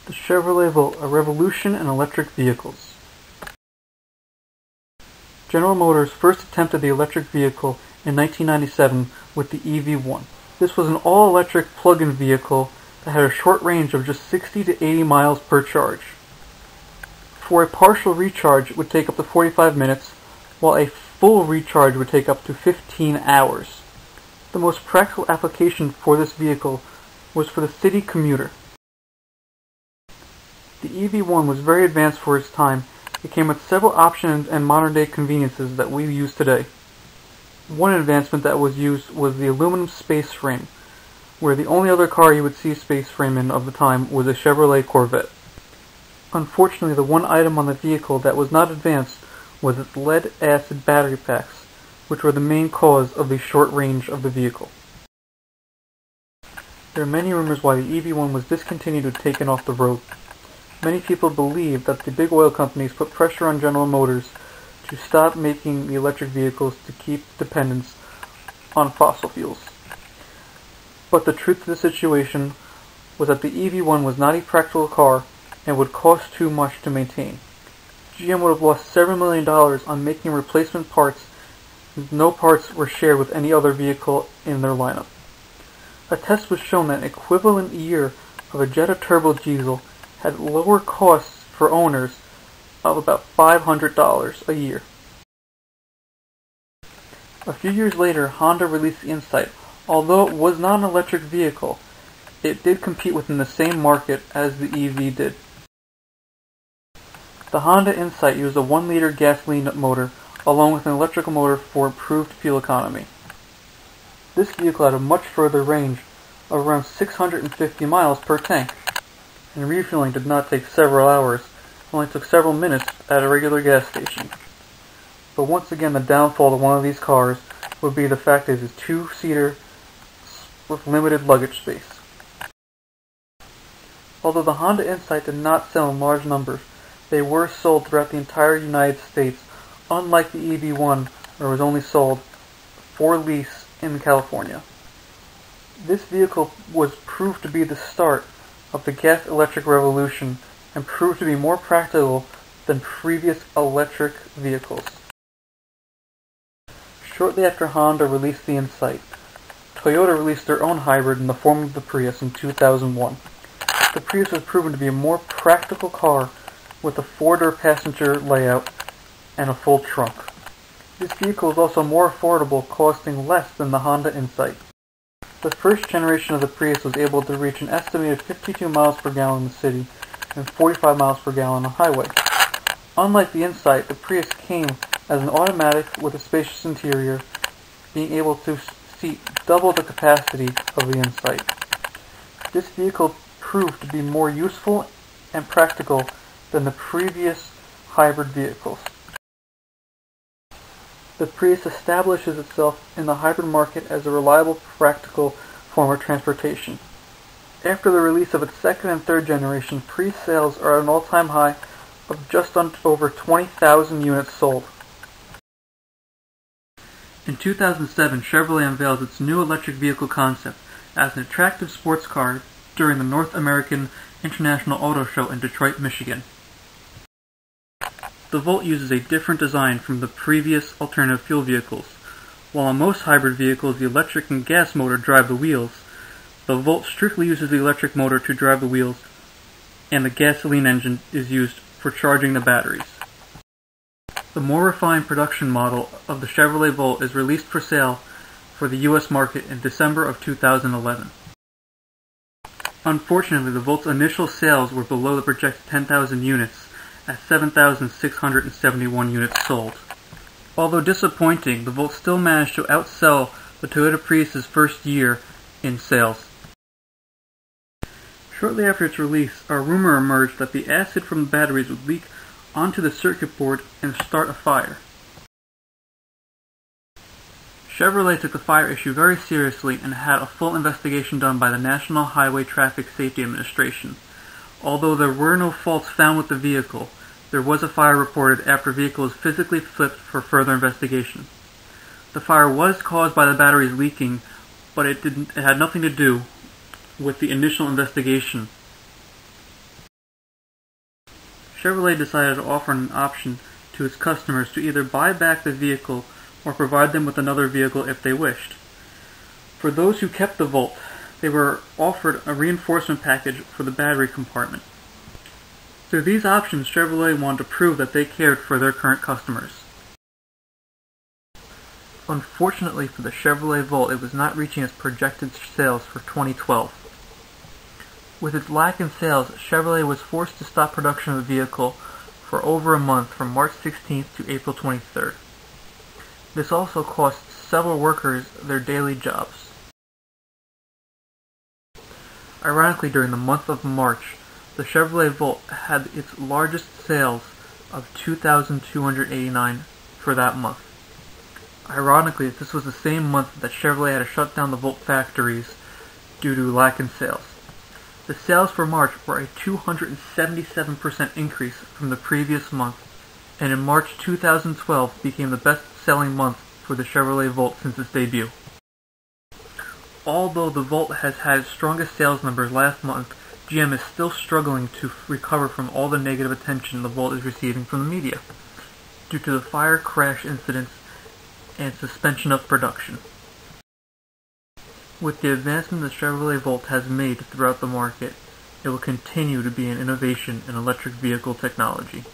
The Chevrolet Volt, a revolution in electric vehicles. General Motors first attempted the electric vehicle in 1997 with the EV1. This was an all-electric plug-in vehicle that had a short range of just 60 to 80 miles per charge. For a partial recharge, it would take up to 45 minutes, while a full recharge would take up to 15 hours. The most practical application for this vehicle was for the city commuter. The EV1 was very advanced for its time. It came with several options and modern-day conveniences that we use today. One advancement that was used was the aluminum space frame, where the only other car you would see space frame in of the time was a Chevrolet Corvette. Unfortunately, the one item on the vehicle that was not advanced was its lead-acid battery packs, which were the main cause of the short range of the vehicle. There are many rumors why the EV1 was discontinued or taken off the road. Many people believe that the big oil companies put pressure on General Motors to stop making the electric vehicles to keep dependence on fossil fuels. But the truth of the situation was that the EV1 was not a practical car and would cost too much to maintain. GM would have lost several $million on making replacement parts, and no parts were shared with any other vehicle in their lineup. A test was shown that an equivalent year of a Jetta turbo diesel had lower costs for owners of about $500 a year. A few years later, Honda released the Insight. Although it was not an electric vehicle, it did compete within the same market as the EV did. The Honda Insight used a 1-liter gasoline motor along with an electrical motor for improved fuel economy. This vehicle had a much further range of around 650 miles per tank, and refueling did not take several hours, it only took several minutes at a regular gas station. But once again, the downfall of one of these cars would be the fact that it is a 2-seater with limited luggage space. Although the Honda Insight did not sell in large numbers, they were sold throughout the entire United States, unlike the EV1, where it was only sold for lease in California. This vehicle was proved to be the start of the gas-electric revolution and proved to be more practical than previous electric vehicles. Shortly after Honda released the Insight, Toyota released their own hybrid in the form of the Prius in 2001. The Prius was proven to be a more practical car with a 4-door passenger layout and a full trunk. This vehicle is also more affordable, costing less than the Honda Insight. The first generation of the Prius was able to reach an estimated 52 miles per gallon in the city and 45 miles per gallon on the highway. Unlike the Insight, the Prius came as an automatic with a spacious interior, being able to seat double the capacity of the Insight. This vehicle proved to be more useful and practical than the previous hybrid vehicles. The Prius establishes itself in the hybrid market as a reliable, practical form of transportation. After the release of its second and third generation, Prius sales are at an all-time high of just over 20,000 units sold. In 2007, Chevrolet unveils its new electric vehicle concept as an attractive sports car during the North American International Auto Show in Detroit, Michigan. The Volt uses a different design from the previous alternative fuel vehicles. While on most hybrid vehicles the electric and gas motor drive the wheels, the Volt strictly uses the electric motor to drive the wheels, and the gasoline engine is used for charging the batteries. The more refined production model of the Chevrolet Volt is released for sale for the US market in December of 2011. Unfortunately, the Volt's initial sales were below the projected 10,000 units, at 7,671 units sold. Although disappointing, the Volt still managed to outsell the Toyota Prius's first year in sales. Shortly after its release, a rumor emerged that the acid from the batteries would leak onto the circuit board and start a fire. Chevrolet took the fire issue very seriously and had a full investigation done by the National Highway Traffic Safety Administration. Although there were no faults found with the vehicle, there was a fire reported after the vehicle was physically flipped for further investigation. The fire was caused by the batteries leaking, but it had nothing to do with the initial investigation Chevrolet decided to offer an option to its customers to either buy back the vehicle or provide them with another vehicle if they wished. For those who kept the Volt, they were offered a reinforcement package for the battery compartment. Through these options, Chevrolet wanted to prove that they cared for their current customers. Unfortunately for the Chevrolet Volt, it was not reaching its projected sales for 2012. With its lack in sales, Chevrolet was forced to stop production of the vehicle for over a month from March 16th to April 23rd. This also cost several workers their daily jobs. Ironically, during the month of March, the Chevrolet Volt had its largest sales of 2,289 for that month. Ironically, this was the same month that Chevrolet had to shut down the Volt factories due to lack in sales. The sales for March were a 277% increase from the previous month, and in March 2012 became the best-selling month for the Chevrolet Volt since its debut. Although the Volt has had its strongest sales numbers last month, GM is still struggling to recover from all the negative attention the Volt is receiving from the media, due to the fire crash incidents and suspension of production. With the advancement the Chevrolet Volt has made throughout the market, it will continue to be an innovation in electric vehicle technology.